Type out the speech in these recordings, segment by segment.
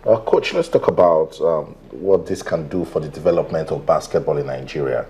Coach, let's talk about what this can do for the development of basketball in Nigeria,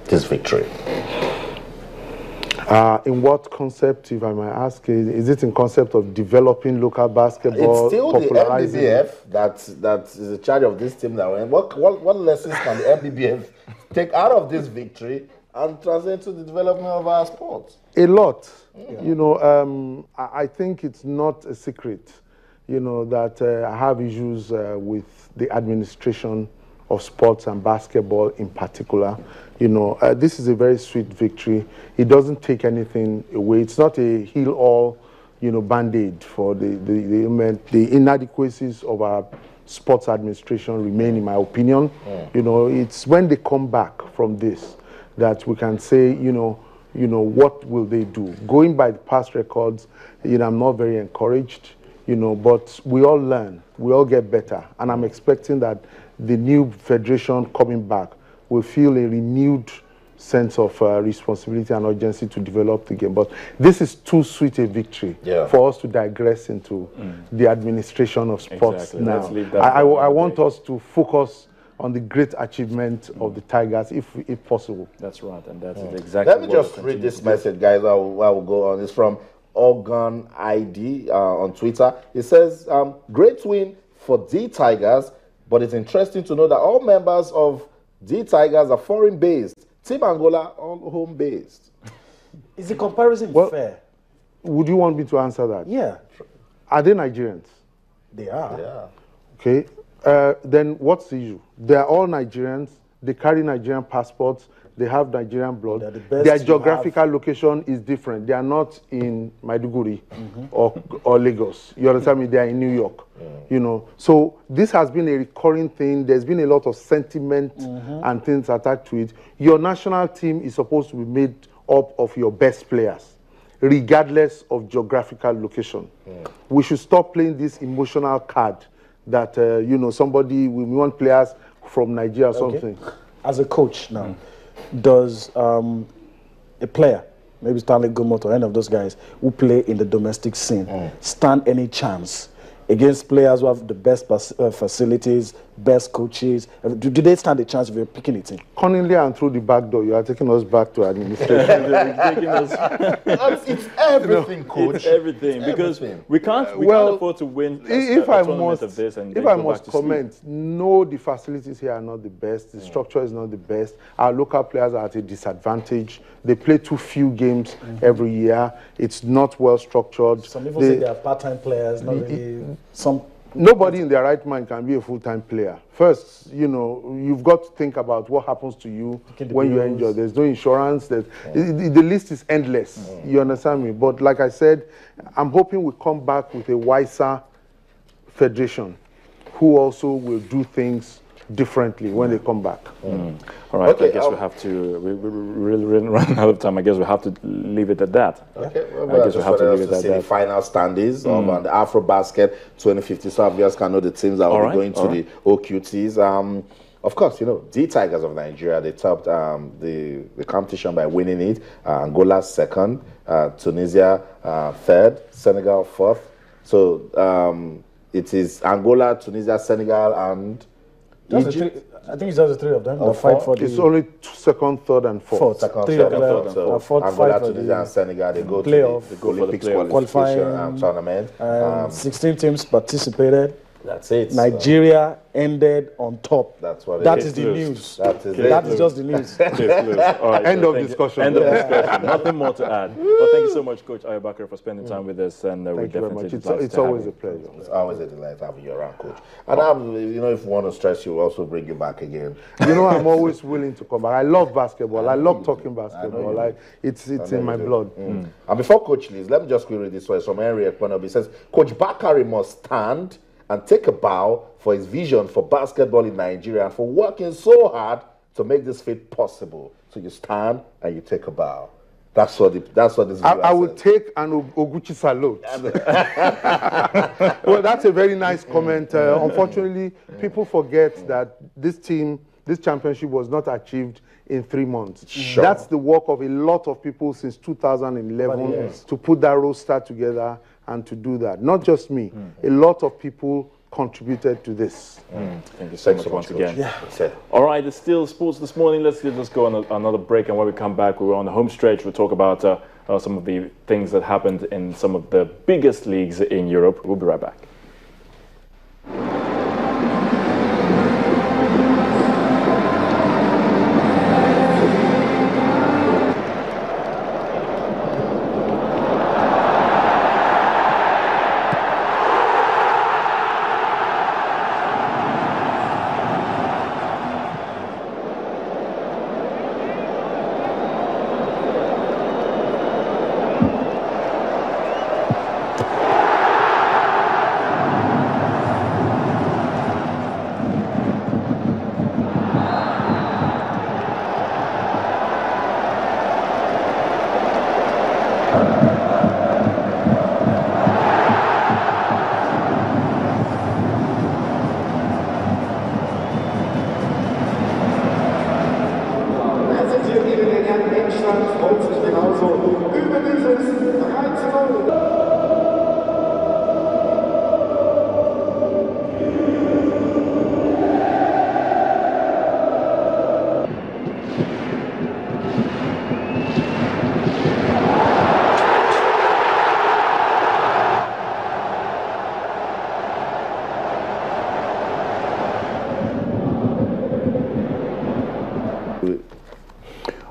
this victory. In what concept, if I might ask, is it in concept of developing local basketball? It's still the MBBF that is in charge of this team now. And what lessons can the MBBF take out of this victory and translate to the development of our sports? A lot. You know, I think it's not a secret, you know, that I have issues with the administration of sports and basketball in particular. You know, this is a very sweet victory. It doesn't take anything away. It's not a heal-all, you know, band-aid for the inadequacies of our sports administration remain, in my opinion. You know, it's when they come back from this that we can say, you know, what will they do? Going by the past records, you know, I'm not very encouraged, you know, but we all learn, we all get better. And I'm expecting that the new federation coming back will feel a renewed sense of responsibility and urgency to develop the game. But this is too sweet a victory for us to digress into the administration of sports now. I want us to focus on the great achievement of the Tigers, if possible. That's right, and that's exactly. Let me just read this message, guys. I will go on. It's from Organ ID on Twitter. It says, "Great win for the Tigers, but it's interesting to know that all members of the Tigers are foreign-based. Team Angola, all home-based." Is the comparison fair? Would you want me to answer that? Yeah. Are they Nigerians? They are. Yeah. Okay. Then what's the issue? They are all Nigerians. They carry Nigerian passports. They have Nigerian blood. Their geographical location is different. They are not in Maiduguri or Lagos. You understand me? They are in New York. You know. So this has been a recurring thing. There's been a lot of sentiment and things attached to it. Your national team is supposed to be made up of your best players, regardless of geographical location. We should stop playing this emotional card that, you know, we want players from Nigeria or something. As a coach now, does a player, maybe Stanley Gomot or any of those guys who play in the domestic scene, stand any chance against players who have the best facilities, best coaches? Do they stand a chance if you're picking a team? Cunningly and through the back door, you are taking us back to administration. It's everything, coach. It's everything, because we can't afford to win a tournament of this and if I must comment, no, the facilities here are not the best. The structure is not the best. Our local players are at a disadvantage. They play too few games every year. It's not well structured. Some people say they are part-time players, not really some. Nobody in their right mind can be a full-time player. First, you know, you've got to think about what happens to you when you're injured. There's no insurance. The list is endless. You understand me? But like I said, I'm hoping we come back with a wiser federation who also will do things differently when they come back. All right, okay, I guess we have to, we really run out of time. I guess we have to leave it at that. Okay, well, I guess we have to leave it at that. The final standings of the Afrobasket 2050, so viewers can know the teams that will be going to the OQTs. Of course, you know, the Tigers of Nigeria, they topped the competition by winning it. Angola second, Tunisia third, Senegal fourth. So it is Angola, Tunisia, Senegal, and Egypt. I think it's just the three of them. The fight for it's only second, third, and fourth. Second, third, and fourth. So Angola, Tunisia, and Senegal, they go to the Olympics qualification tournament. 16 teams participated. That's it. Nigeria ended on top. That's what it is. That is the news. That is just the news. All right, End of discussion. End of discussion. Nothing more to add. Well, thank you so much, Coach Bakare, for spending time with us. And thank you very much. It's always a pleasure. It's always a delight having you around, Coach. And you know, if you want to stress, we'll also bring you back again. You know, I'm always willing to come back. I love basketball. I love talking basketball. It's in my blood. And before Coach leaves, let me just read this one. It's from Henry Ekponobi. It says, Coach Bakare must stand and take a bow for his vision for basketball in Nigeria and for working so hard to make this feat possible. So you stand and you take a bow. That's what this I will take an Oguchi salute. Well, that's a very nice comment. Unfortunately, people forget that this championship was not achieved in 3 months. Sure. That's the work of a lot of people since 2011 to put that roster together and to do that. Not just me. A lot of people contributed to this. Thank you so much once again. Yeah. All right, it's still sports this morning. Let's go on another break, and when we come back, we're on the home stretch. We'll talk about some of the things that happened in some of the biggest leagues in Europe. We'll be right back.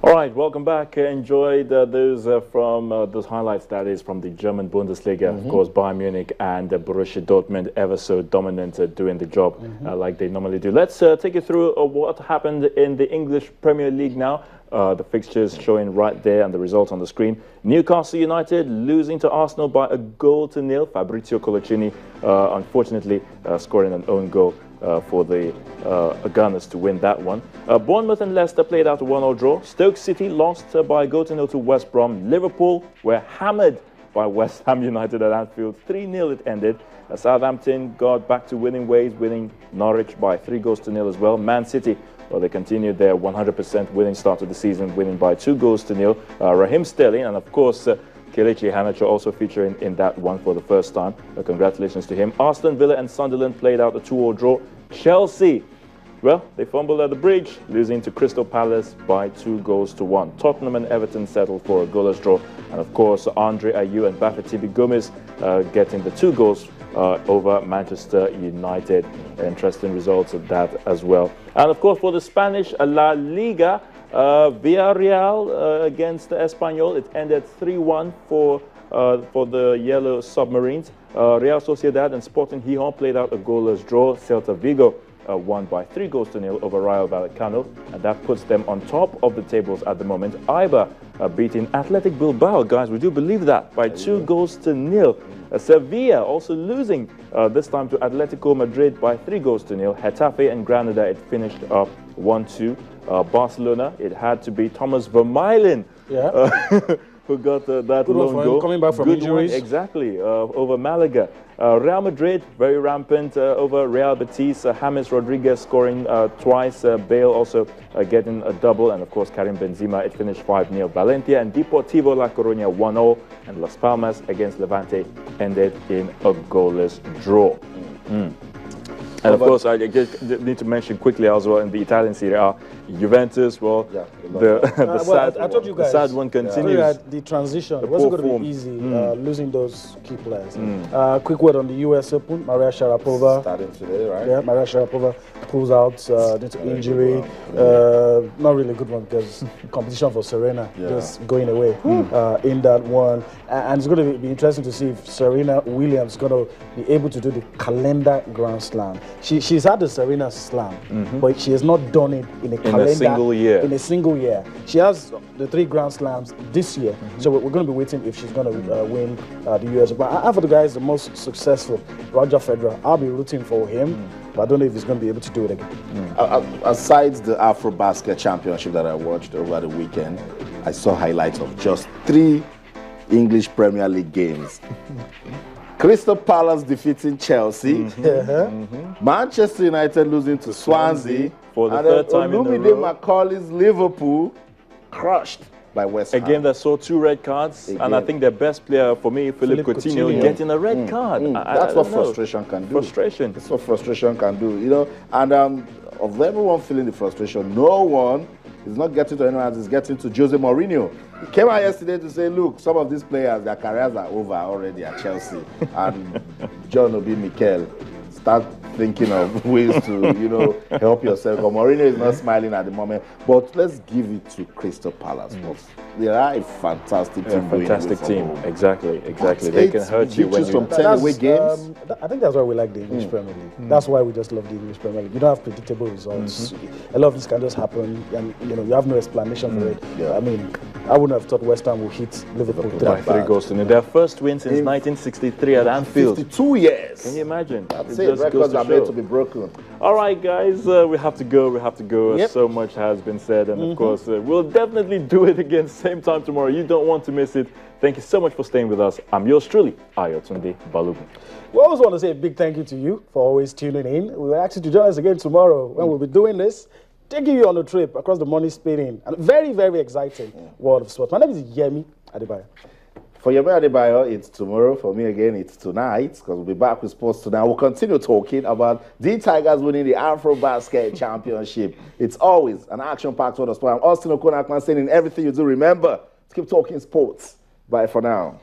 All right, welcome back. Enjoyed those highlights, that is, from the German Bundesliga. Of course, Bayern Munich and Borussia Dortmund ever so dominant doing the job like they normally do. Let's take you through what happened in the English Premier League now. The fixtures showing right there and the results on the screen. Newcastle United losing to Arsenal by a goal to nil. Fabrizio Coloccini, unfortunately, scoring an own goal for the Gunners to win that one. Bournemouth and Leicester played out a 1-1 draw. Stoke City lost by a goal to nil to West Brom. Liverpool were hammered by West Ham United at Anfield. 3-0 it ended. Southampton got back to winning ways, winning Norwich by 3 goals to nil as well. Man City, well, they continued their 100% winning start of the season, winning by 2 goals to nil. Raheem Sterling and, of course, Kelechi Iheanacho also featuring in that one for the first time. Congratulations to him. Aston Villa and Sunderland played out a 2-2 draw. Chelsea, well, they fumbled at the bridge, losing to Crystal Palace by 2 goals to 1. Tottenham and Everton settled for a goalless draw. And, of course, Andre Ayew and Bafétimbi Gomez getting the 2 goals over Manchester United. Interesting results of that as well. And, of course, for the Spanish La Liga, Villarreal against Espanyol, it ended 3-1 for the Yellow Submarines. Real Sociedad and Sporting Gijón played out a goalless draw. Celta Vigo won by 3 goals to nil over Rayo Vallecano, and that puts them on top of the tables at the moment. Eibar beating Athletic Bilbao, guys, would you believe that, by 2 goals to nil. Sevilla also losing this time to Atletico Madrid by 3 goals to nil. Getafe and Granada, it finished up 1-2. Barcelona, it had to be Thomas Vermaelen who got that lone goal. Coming back from injuries. Exactly, over Malaga. Real Madrid, very rampant over Real Betis. James Rodriguez scoring twice. Bale also getting a double. And, of course, Karim Benzema, it finished 5-0. Valencia and Deportivo La Coruña 1-0. And Las Palmas against Levante ended in a goalless draw. And, of course, I just need to mention quickly as well in the Italian Serie A, Juventus, well, the sad one continues. The transition wasn't going to be easy, losing those key players. Quick word on the US Open. Maria Sharapova. Starting today, right? Yeah, Maria Sharapova pulls out due to injury. Not really a good one because competition for Serena just going away in that one. And it's going to be interesting to see if Serena Williams is going to be able to do the calendar Grand Slam. She's had the Serena Slam, but she has not done it in a calendar. In a single year. She has the 3 Grand Slams this year. So we're going to be waiting if she's going to win the US. But for the guys, the most successful, Roger Federer, I'll be rooting for him. But I don't know if he's going to be able to do it again. Aside the Afrobasket championship that I watched over the weekend, I saw highlights of just 3 English Premier League games. Crystal Palace defeating Chelsea. Manchester United losing to Swansea. For the third time in a row. Olumide Macaulay's Liverpool crushed by West A Ham. game that saw 2 red cards, and I think their best player for me, Philippe Coutinho, getting a red card. That's what frustration can do. Frustration. That's what frustration can do, you know. And of everyone feeling the frustration, no one is not getting to anyone else, is getting to Jose Mourinho. He came out yesterday to say, look, some of these players, their careers are over already at Chelsea. And John Obi Mikel, start thinking of ways to, you know, help yourself. But Mourinho is not smiling at the moment. But let's give it to Crystal Palace. They are a fantastic team. Fantastic team. Exactly. They can hurt you when you... from 10 away games. I think that's why we like the English Premier League. That's why we just love the English Premier League. You don't have predictable results. A lot of this can just happen, and you know you have no explanation for it. Yeah. I mean, I wouldn't have thought West Ham would hit Liverpool by 3 goals to 0. Their first win since 1963 at Anfield. 52 years. Can you imagine? That's it. Records are made to be broken. All right, guys, we have to go. Yep. So much has been said, and of course, we'll definitely do it again same time tomorrow. You don't want to miss it. Thank you so much for staying with us. I'm yours truly, Ayotunde Balogun. We always want to say a big thank you to you for always tuning in. We will ask you to join us again tomorrow when we'll be doing this, taking you on a trip across the money spinning and very, very exciting world of sports. My name is Yemi Adebayo. For Yemi Adebayo, it's tomorrow. For me, again, it's tonight, because we'll be back with sports tonight. We'll continue talking about the Tigers winning the Afrobasket Championship. It's always an action-packed world of sport. I'm Austin Okonakman saying in everything you do, remember, keep talking sports. Bye for now.